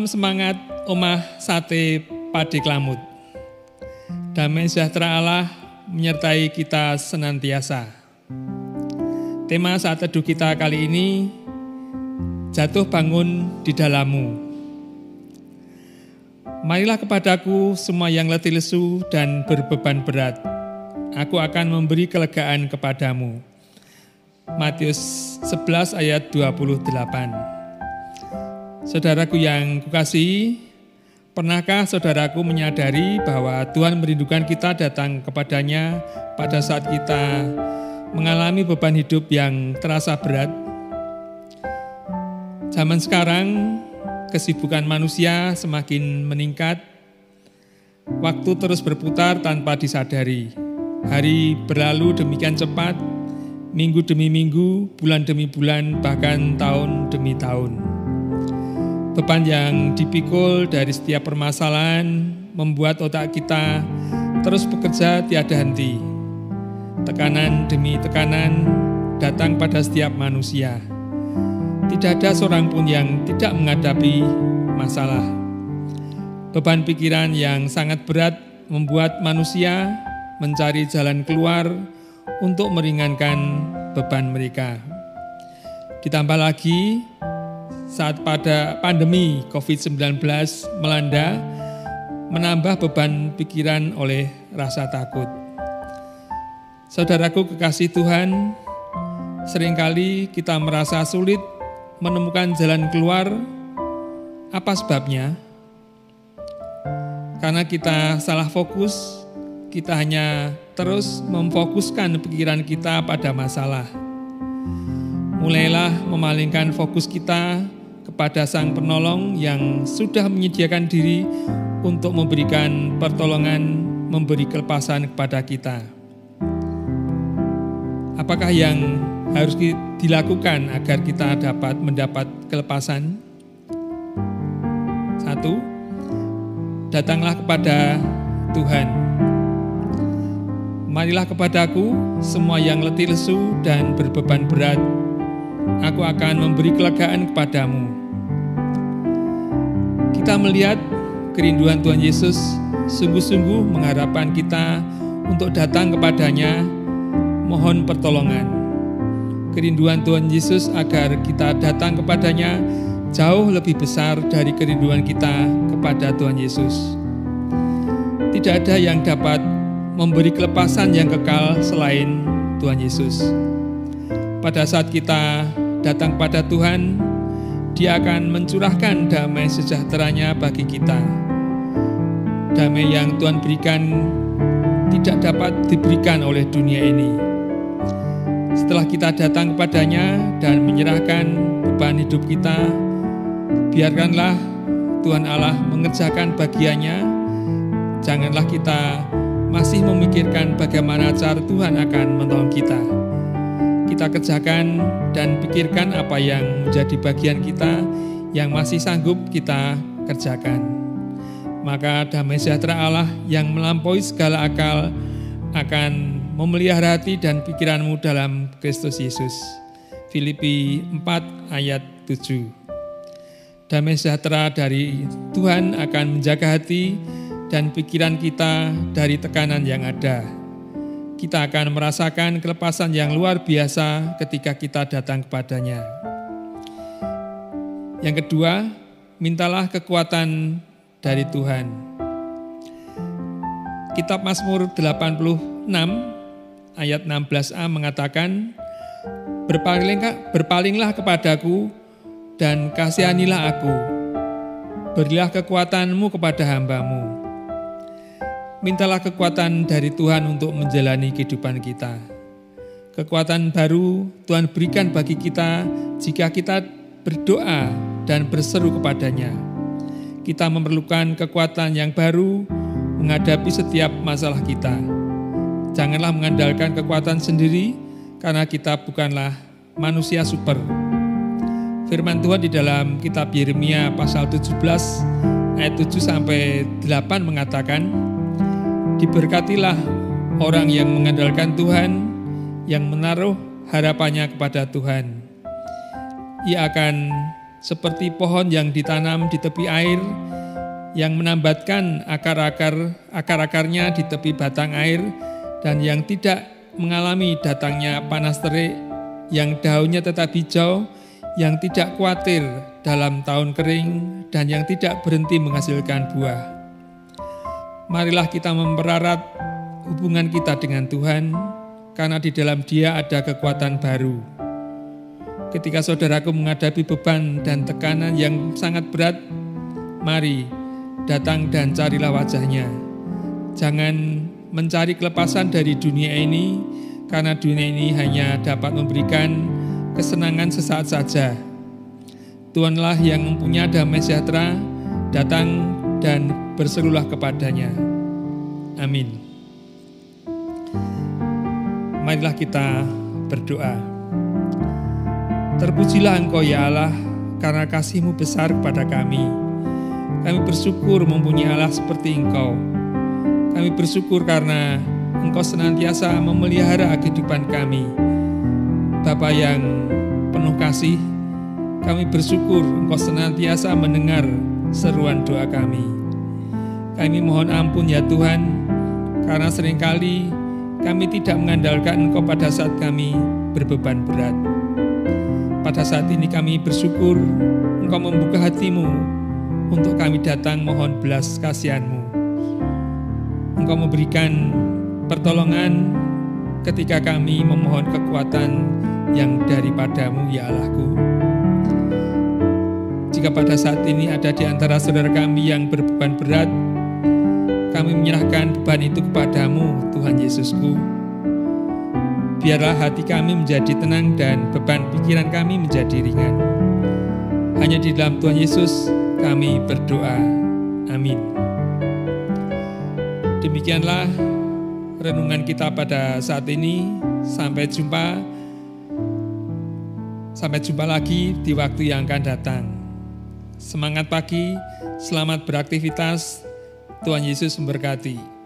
semangat Omah Sate Padi Klamut. Damai sejahtera Allah menyertai kita senantiasa. Tema saat teduh kita kali ini, jatuh bangun di dalam-Mu. Marilah kepadaku semua yang letih lesu dan berbeban berat. Aku akan memberi kelegaan kepadamu. Matius 11 ayat 28. Saudaraku yang kukasihi, pernahkah saudaraku menyadari bahwa Tuhan merindukan kita datang kepadanya pada saat kita mengalami beban hidup yang terasa berat? Zaman sekarang, kesibukan manusia semakin meningkat, waktu terus berputar tanpa disadari. Hari berlalu demikian cepat, minggu demi minggu, bulan demi bulan, bahkan tahun demi tahun. Beban yang dipikul dari setiap permasalahan membuat otak kita terus bekerja tiada henti. Tekanan demi tekanan datang pada setiap manusia. Tidak ada seorang pun yang tidak menghadapi masalah. Beban pikiran yang sangat berat membuat manusia mencari jalan keluar untuk meringankan beban mereka. Ditambah lagi, saat pada pandemi COVID-19 melanda, menambah beban pikiran oleh rasa takut. Saudaraku kekasih Tuhan, seringkali kita merasa sulit menemukan jalan keluar. Apa sebabnya? Karena kita salah fokus, kita hanya terus memfokuskan pikiran kita pada masalah. Mulailah memalingkan fokus kita kepada Sang Penolong yang sudah menyediakan diri untuk memberikan pertolongan, memberi kelepasan kepada kita. Apakah yang harus dilakukan agar kita dapat mendapat kelepasan? 1. Datanglah kepada Tuhan. Marilah kepadaku semua yang letih lesu dan berbeban berat. Aku akan memberi kelegaan kepadamu. Kita melihat kerinduan Tuhan Yesus sungguh-sungguh mengharapkan kita untuk datang kepadanya, mohon pertolongan. Kerinduan Tuhan Yesus agar kita datang kepadanya jauh lebih besar dari kerinduan kita kepada Tuhan Yesus. Tidak ada yang dapat memberi kelepasan yang kekal selain Tuhan Yesus. Pada saat kita datang pada Tuhan, Dia akan mencurahkan damai sejahteranya bagi kita. Damai yang Tuhan berikan tidak dapat diberikan oleh dunia ini. Setelah kita datang kepadanya dan menyerahkan beban hidup kita, biarkanlah Tuhan Allah mengerjakan bagiannya. Janganlah kita masih memikirkan bagaimana cara Tuhan akan menolong kita. Kita kerjakan dan pikirkan apa yang menjadi bagian kita yang masih sanggup kita kerjakan. Maka damai sejahtera Allah yang melampaui segala akal akan memelihara hati dan pikiranmu dalam Kristus Yesus. Filipi 4 ayat 7. Damai sejahtera dari Tuhan akan menjaga hati dan pikiran kita dari tekanan yang ada. Kita akan merasakan kelepasan yang luar biasa ketika kita datang kepadanya. Yang kedua, mintalah kekuatan dari Tuhan. Kitab Mazmur 86 ayat 16a mengatakan, Berpalinglah kepadaku dan kasihanilah aku. Berilah kekuatanmu kepada hamba-Mu. Mintalah kekuatan dari Tuhan untuk menjalani kehidupan kita. Kekuatan baru Tuhan berikan bagi kita jika kita berdoa dan berseru kepadanya. Kita memerlukan kekuatan yang baru menghadapi setiap masalah kita. Janganlah mengandalkan kekuatan sendiri karena kita bukanlah manusia super. Firman Tuhan di dalam kitab Yeremia pasal 17 ayat 7-8 mengatakan, Diberkatilah orang yang mengandalkan Tuhan, yang menaruh harapannya kepada Tuhan. Ia akan seperti pohon yang ditanam di tepi air, yang menambatkan akar-akarnya di tepi batang air, dan yang tidak mengalami datangnya panas terik, yang daunnya tetap hijau, yang tidak khawatir dalam tahun kering, dan yang tidak berhenti menghasilkan buah. Marilah kita mempererat hubungan kita dengan Tuhan, karena di dalam Dia ada kekuatan baru. Ketika saudaraku menghadapi beban dan tekanan yang sangat berat, mari datang dan carilah wajah-Nya. Jangan mencari kelepasan dari dunia ini, karena dunia ini hanya dapat memberikan kesenangan sesaat saja. Tuhanlah yang mempunyai damai sejahtera, datang dan berserulah kepadanya. Amin. Marilah kita berdoa. Terpujilah Engkau ya Allah, karena kasih-Mu besar kepada kami. Kami bersyukur mempunyai Allah seperti Engkau. Kami bersyukur karena Engkau senantiasa memelihara kehidupan kami. Bapa yang penuh kasih, kami bersyukur Engkau senantiasa mendengar seruan doa kami. Kami mohon ampun ya Tuhan, karena seringkali kami tidak mengandalkan Engkau pada saat kami berbeban berat. Pada saat ini kami bersyukur Engkau membuka hati-Mu untuk kami datang mohon belas kasihan-Mu. Engkau memberikan pertolongan ketika kami memohon kekuatan yang daripada-Mu ya Allahku. Jika pada saat ini ada di antara saudara kami yang berbeban berat, kami menyerahkan beban itu kepada-Mu Tuhan Yesusku. Biarlah hati kami menjadi tenang dan beban pikiran kami menjadi ringan. Hanya di dalam Tuhan Yesus kami berdoa. Amin. Demikianlah renungan kita pada saat ini. Sampai jumpa lagi di waktu yang akan datang. Semangat pagi, selamat beraktivitas. Tuhan Yesus memberkati.